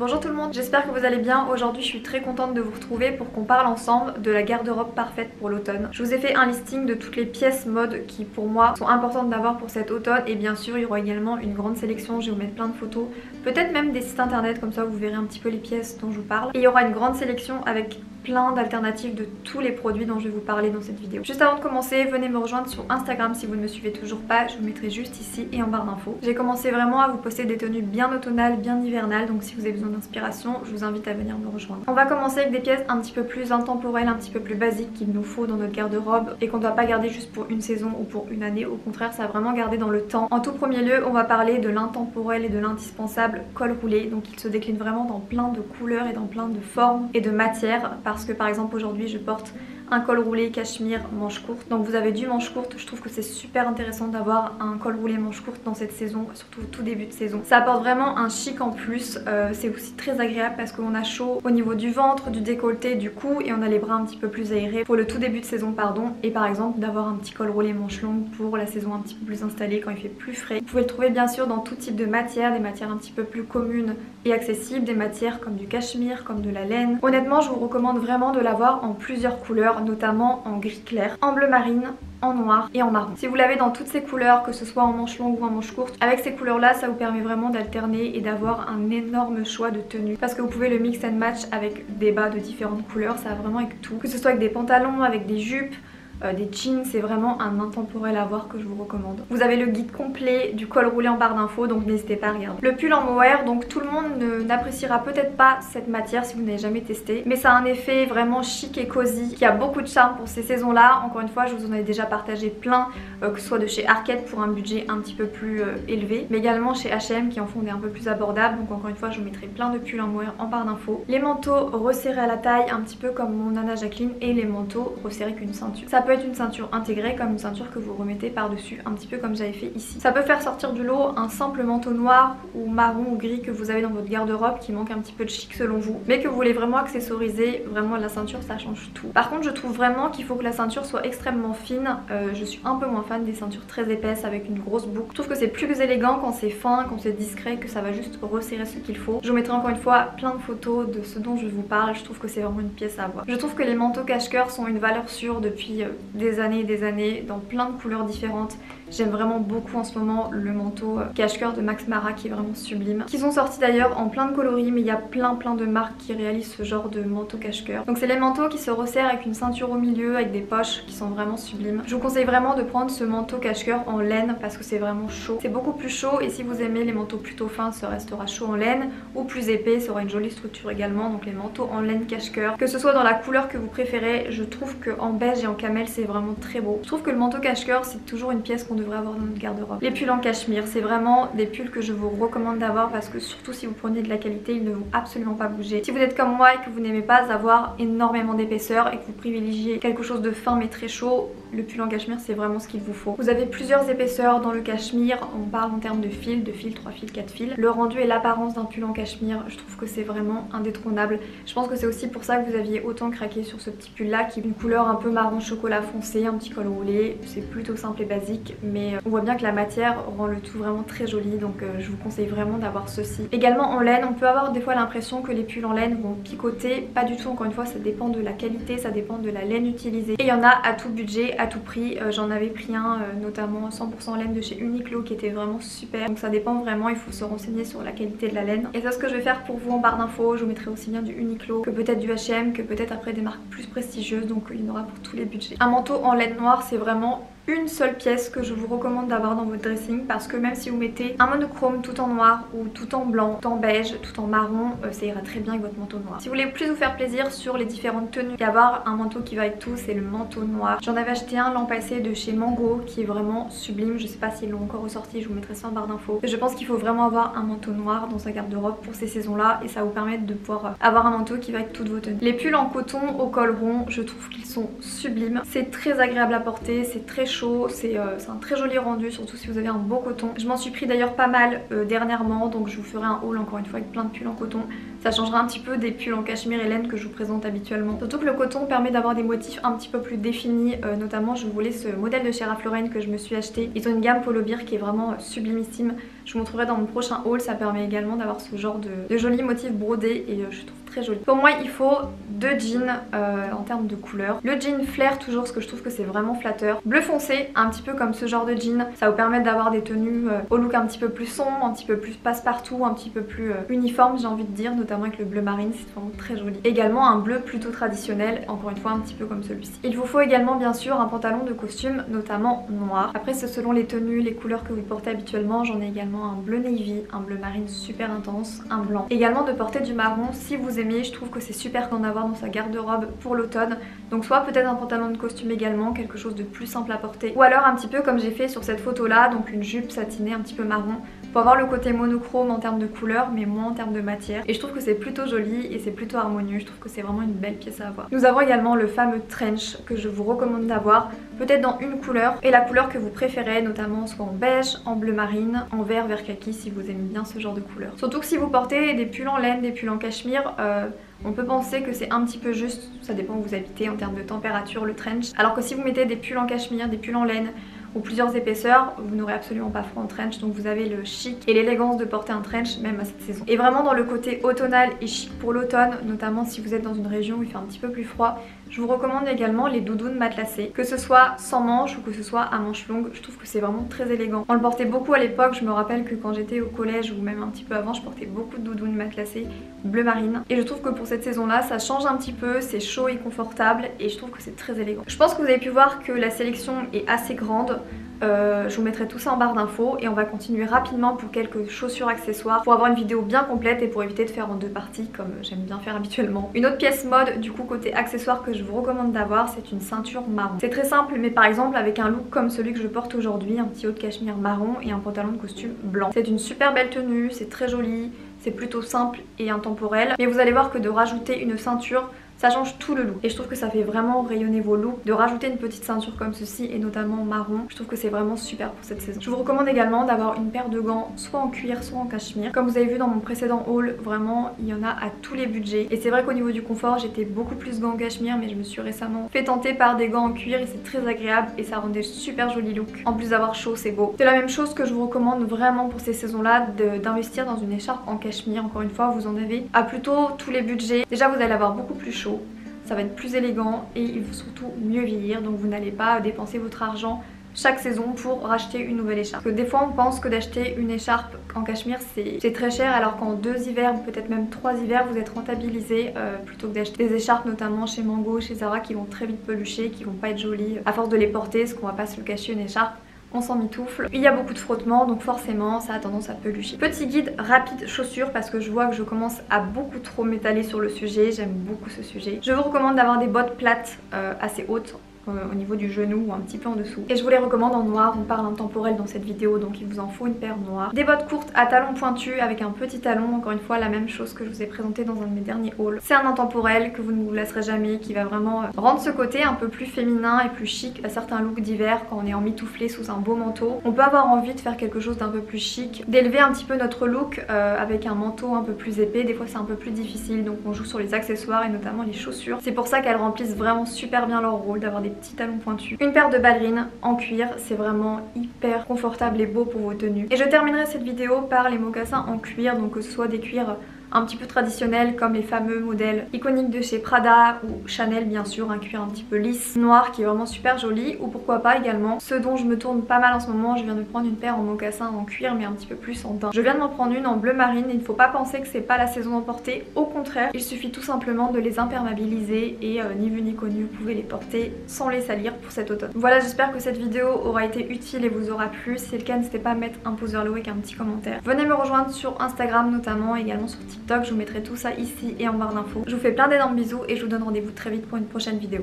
Bonjour tout le monde, j'espère que vous allez bien. Aujourd'hui je suis très contente de vous retrouver pour qu'on parle ensemble de la garde-robe parfaite pour l'automne. Je vous ai fait un listing de toutes les pièces mode qui pour moi sont importantes d'avoir pour cet automne, et bien sûr il y aura également une grande sélection, je vais vous mettre plein de photos, peut-être même des sites internet, comme ça vous verrez un petit peu les pièces dont je vous parle. Et il y aura une grande sélection avec plein d'alternatives de tous les produits dont je vais vous parler dans cette vidéo. Juste avant de commencer, venez me rejoindre sur Instagram si vous ne me suivez toujours pas, je vous mettrai juste ici et en barre d'infos. J'ai commencé vraiment à vous poster des tenues bien automnales, bien hivernales, donc si vous avez besoin d'inspiration, je vous invite à venir me rejoindre. On va commencer avec des pièces un petit peu plus intemporelles, un petit peu plus basiques qu'il nous faut dans notre garde-robe et qu'on ne doit pas garder juste pour une saison ou pour une année, au contraire ça va vraiment garder dans le temps. En tout premier lieu, on va parler de l'intemporel et de l'indispensable col roulé, donc il se décline vraiment dans plein de couleurs et dans plein de formes et de matières, parce que par exemple aujourd'hui je porte un col roulé cachemire manche courte, donc vous avez du manche courte. Je trouve que c'est super intéressant d'avoir un col roulé manche courte dans cette saison, surtout au tout début de saison. Ça apporte vraiment un chic en plus, c'est aussi très agréable parce qu'on a chaud au niveau du ventre, du décolleté, du cou, et on a les bras un petit peu plus aérés pour le tout début de saison pardon. Et par exemple d'avoir un petit col roulé manche longue pour la saison un petit peu plus installée quand il fait plus frais. Vous pouvez le trouver bien sûr dans tout type de matière, des matières un petit peu plus communes et accessibles, des matières comme du cachemire, comme de la laine. Honnêtement je vous recommande vraiment de l'avoir en plusieurs couleurs, notamment en gris clair, en bleu marine, en noir et en marron. Si vous l'avez dans toutes ces couleurs, que ce soit en manche longue ou en manche courte, avec ces couleurs là ça vous permet vraiment d'alterner et d'avoir un énorme choix de tenues, parce que vous pouvez le mix and match avec des bas de différentes couleurs, ça va vraiment avec tout, que ce soit avec des pantalons, avec des jupes, des jeans. C'est vraiment un intemporel à voir que je vous recommande. Vous avez le guide complet du col roulé en barre d'infos, donc n'hésitez pas à regarder. Le pull en mohair, donc tout le monde n'appréciera peut-être pas cette matière si vous n'avez jamais testé, mais ça a un effet vraiment chic et cosy qui a beaucoup de charme pour ces saisons là. Encore une fois je vous en ai déjà partagé plein, que ce soit de chez Arket pour un budget un petit peu plus élevé, mais également chez H&M qui en font des un peu plus abordables. Donc encore une fois je vous mettrai plein de pulls en mohair en barre d'infos. Les manteaux resserrés à la taille, un petit peu comme mon Nana Jacqueline, et les manteaux resserrés qu'une ceinture. Ça peut être une ceinture intégrée comme une ceinture que vous remettez par dessus, un petit peu comme j'avais fait ici. Ça peut faire sortir du lot un simple manteau noir ou marron ou gris que vous avez dans votre garde-robe qui manque un petit peu de chic selon vous, mais que vous voulez vraiment accessoriser. Vraiment la ceinture ça change tout. Par contre je trouve vraiment qu'il faut que la ceinture soit extrêmement fine. Je suis un peu moins fan des ceintures très épaisses avec une grosse boucle. Je trouve que c'est plus élégant quand c'est fin, quand c'est discret, que ça va juste resserrer ce qu'il faut. Je vous mettrai encore une fois plein de photos de ce dont je vous parle. Je trouve que c'est vraiment une pièce à avoir. Je trouve que les manteaux cache-cœur sont une valeur sûre depuis des années et des années, dans plein de couleurs différentes. J'aime vraiment beaucoup en ce moment le manteau cache-cœur de Max Mara qui est vraiment sublime, qui sont sortis d'ailleurs en plein de coloris, mais il y a plein de marques qui réalisent ce genre de manteau cache-cœur. Donc c'est les manteaux qui se resserrent avec une ceinture au milieu, avec des poches qui sont vraiment sublimes. Je vous conseille vraiment de prendre ce manteau cache-cœur en laine parce que c'est vraiment chaud. C'est beaucoup plus chaud, et si vous aimez les manteaux plutôt fins, ça restera chaud en laine, ou plus épais, ça aura une jolie structure également. Donc les manteaux en laine cache-cœur, que ce soit dans la couleur que vous préférez, je trouve qu'en beige et en camel c'est vraiment très beau. Je trouve que le manteau cache-cœur c'est toujours une pièce qu'on devrait avoir dans notre garde-robe. Les pulls en cachemire, c'est vraiment des pulls que je vous recommande d'avoir parce que surtout si vous prenez de la qualité, ils ne vont absolument pas bouger. Si vous êtes comme moi et que vous n'aimez pas avoir énormément d'épaisseur et que vous privilégiez quelque chose de fin mais très chaud, le pull en cachemire c'est vraiment ce qu'il vous faut. Vous avez plusieurs épaisseurs dans le cachemire, on parle en termes de fils, 3 fils, 4 fils. Le rendu et l'apparence d'un pull en cachemire, je trouve que c'est vraiment indétrônable. Je pense que c'est aussi pour ça que vous aviez autant craqué sur ce petit pull là qui est une couleur un peu marron chocolat foncé, un petit col roulé. C'est plutôt simple et basique, mais on voit bien que la matière rend le tout vraiment très joli, donc je vous conseille vraiment d'avoir ceci. Également en laine, on peut avoir des fois l'impression que les pulls en laine vont picoter, pas du tout. Encore une fois ça dépend de la qualité, ça dépend de la laine utilisée, et il y en a à tout budget, à tout prix. J'en avais pris un notamment 100% laine de chez Uniqlo qui était vraiment super, donc ça dépend vraiment, il faut se renseigner sur la qualité de la laine. Et c'est ce que je vais faire pour vous en barre d'infos. Je vous mettrai aussi bien du Uniqlo que peut-être du H&M, que peut-être après des marques plus prestigieuses, donc il y en aura pour tous les budgets. Un manteau en laine noire c'est vraiment une seule pièce que je vous recommande d'avoir dans votre dressing, parce que même si vous mettez un monochrome tout en noir ou tout en blanc, tout en beige, tout en marron, ça ira très bien avec votre manteau noir. Si vous voulez plus vous faire plaisir sur les différentes tenues et avoir un manteau qui va avec tout, c'est le manteau noir. J'en avais acheté un l'an passé de chez Mango qui est vraiment sublime. Je sais pas s'ils l'ont encore ressorti, je vous mettrai ça en barre d'infos. Je pense qu'il faut vraiment avoir un manteau noir dans sa garde-robe pour ces saisons là, et ça va vous permettre de pouvoir avoir un manteau qui va avec toutes vos tenues. Les pulls en coton au col rond, je trouve qu'ils sont sublimes. C'est très agréable à porter, c'est très chaud, c'est un très joli rendu, surtout si vous avez un beau coton. Je m'en suis pris d'ailleurs pas mal dernièrement, donc je vous ferai un haul encore une fois avec plein de pulls en coton. Ça changera un petit peu des pulls en cachemire et laine que je vous présente habituellement. Surtout que le coton permet d'avoir des motifs un petit peu plus définis, notamment je voulais ce modèle de chez Ralph Lauren que je me suis acheté. Ils ont une gamme Polo Bear qui est vraiment sublimissime. Je vous montrerai dans mon prochain haul, ça permet également d'avoir ce genre de jolis motifs brodés et je trouve très joli. Pour moi il faut 2 jeans en termes de couleur. Le jean flair toujours parce que je trouve que c'est vraiment flatteur. Bleu foncé, un petit peu comme ce genre de jean. Ça vous permet d'avoir des tenues au look un petit peu plus sombre, un petit peu plus passe-partout, un petit peu plus uniforme j'ai envie de dire, notamment avec le bleu marine, c'est vraiment très joli. Également un bleu plutôt traditionnel, encore une fois un petit peu comme celui-ci. Il vous faut également bien sûr un pantalon de costume, notamment noir. Après c'est selon les tenues, les couleurs que vous portez habituellement. J'en ai également un bleu navy, un bleu marine super intense, un blanc. Également de porter du marron si vous aimez, je trouve que c'est super d'en avoir dans sa garde-robe pour l'automne. Donc soit peut-être un pantalon de costume également, quelque chose de plus simple à porter. Ou alors un petit peu comme j'ai fait sur cette photo là, donc une jupe satinée un petit peu marron. Pour avoir le côté monochrome en termes de couleur mais moins en termes de matière. Et je trouve que c'est plutôt joli et c'est plutôt harmonieux, je trouve que c'est vraiment une belle pièce à avoir. Nous avons également le fameux trench que je vous recommande d'avoir, peut-être dans une couleur et la couleur que vous préférez, notamment soit en beige, en bleu marine, en vert kaki si vous aimez bien ce genre de couleur. Surtout que si vous portez des pulls en laine, des pulls en cachemire, on peut penser que c'est un petit peu juste, ça dépend où vous habitez en termes de température, le trench. Alors que si vous mettez des pulls en cachemire, des pulls en laine ou plusieurs épaisseurs, vous n'aurez absolument pas froid en trench, donc vous avez le chic et l'élégance de porter un trench même à cette saison. Et vraiment dans le côté automnal et chic pour l'automne, notamment si vous êtes dans une région où il fait un petit peu plus froid, je vous recommande également les doudounes matelassées, que ce soit sans manches ou que ce soit à manches longues, je trouve que c'est vraiment très élégant. On le portait beaucoup à l'époque, je me rappelle que quand j'étais au collège ou même un petit peu avant, je portais beaucoup de doudounes matelassées bleu marine. Et je trouve que pour cette saison là, ça change un petit peu, c'est chaud et confortable et je trouve que c'est très élégant. Je pense que vous avez pu voir que la sélection est assez grande. Je vous mettrai tout ça en barre d'infos et on va continuer rapidement pour quelques chaussures accessoires pour avoir une vidéo bien complète et pour éviter de faire en 2 parties comme j'aime bien faire habituellement. Une autre pièce mode du coup côté accessoires que je vous recommande d'avoir, c'est une ceinture marron. C'est très simple mais par exemple avec un look comme celui que je porte aujourd'hui, un petit haut de cachemire marron et un pantalon de costume blanc. C'est une super belle tenue, c'est très joli, c'est plutôt simple et intemporel. Mais vous allez voir que de rajouter une ceinture, ça change tout le look et je trouve que ça fait vraiment rayonner vos looks. De rajouter une petite ceinture comme ceci et notamment marron, je trouve que c'est vraiment super pour cette saison. Je vous recommande également d'avoir une paire de gants soit en cuir soit en cachemire. Comme vous avez vu dans mon précédent haul, vraiment il y en a à tous les budgets. Et c'est vrai qu'au niveau du confort j'étais beaucoup plus gants en cachemire, mais je me suis récemment fait tenter par des gants en cuir et c'est très agréable et ça rend des super jolis looks. En plus d'avoir chaud, c'est beau. C'est la même chose que je vous recommande vraiment pour ces saisons là, d'investir dans une écharpe en cachemire. Encore une fois vous en avez à plutôt tous les budgets. Déjà vous allez avoir beaucoup plus chaud, ça va être plus élégant et il faut surtout mieux vieillir, donc vous n'allez pas dépenser votre argent chaque saison pour racheter une nouvelle écharpe. Parce que des fois on pense que d'acheter une écharpe en cachemire c'est très cher, alors qu'en 2 hivers ou peut-être même 3 hivers vous êtes rentabilisé plutôt que d'acheter des écharpes notamment chez Mango, chez Zara qui vont très vite pelucher, qui vont pas être jolies à force de les porter, ce qu'on va pas se le cacher, une écharpe on s'en mitoufle. Il y a beaucoup de frottement donc forcément ça a tendance à pelucher. Petit guide rapide chaussures parce que je vois que je commence à beaucoup trop m'étaler sur le sujet, j'aime beaucoup ce sujet. Je vous recommande d'avoir des bottes plates assez hautes au niveau du genou ou un petit peu en dessous. Et je vous les recommande en noir, on parle intemporel dans cette vidéo donc il vous en faut une paire noire. Des bottes courtes à talons pointus avec un petit talon, encore une fois la même chose que je vous ai présenté dans un de mes derniers hauls. C'est un intemporel que vous ne vous lasserez jamais, qui va vraiment rendre ce côté un peu plus féminin et plus chic à certains looks d'hiver quand on est emmitouflé sous un beau manteau. On peut avoir envie de faire quelque chose d'un peu plus chic, d'élever un petit peu notre look avec un manteau un peu plus épais, des fois c'est un peu plus difficile donc on joue sur les accessoires et notamment les chaussures. C'est pour ça qu'elles remplissent vraiment super bien leur rôle, d'avoir des petits talons pointus. Une paire de ballerines en cuir, c'est vraiment hyper confortable et beau pour vos tenues. Et je terminerai cette vidéo par les mocassins en cuir, donc que ce soit des cuirs un petit peu traditionnels comme les fameux modèles iconiques de chez Prada ou Chanel bien sûr, un cuir un petit peu lisse, noir qui est vraiment super joli, ou pourquoi pas également ce dont je me tourne pas mal en ce moment, je viens de prendre une paire en mocassin en cuir mais un petit peu plus en daim. Je viens de m'en prendre une en bleu marine et il ne faut pas penser que c'est pas la saison d'en porter, au contraire il suffit tout simplement de les imperméabiliser et ni vu ni connu vous pouvez les porter sans les salir pour cet automne. Voilà, j'espère que cette vidéo aura été utile et vous aura plu. Si c'est le cas, n'hésitez pas à mettre un pouce vers le haut avec un petit commentaire. Venez me rejoindre sur Instagram notamment, également sur TikTok, je vous mettrai tout ça ici et en barre d'infos. Je vous fais plein d'énormes bisous et je vous donne rendez-vous très vite pour une prochaine vidéo.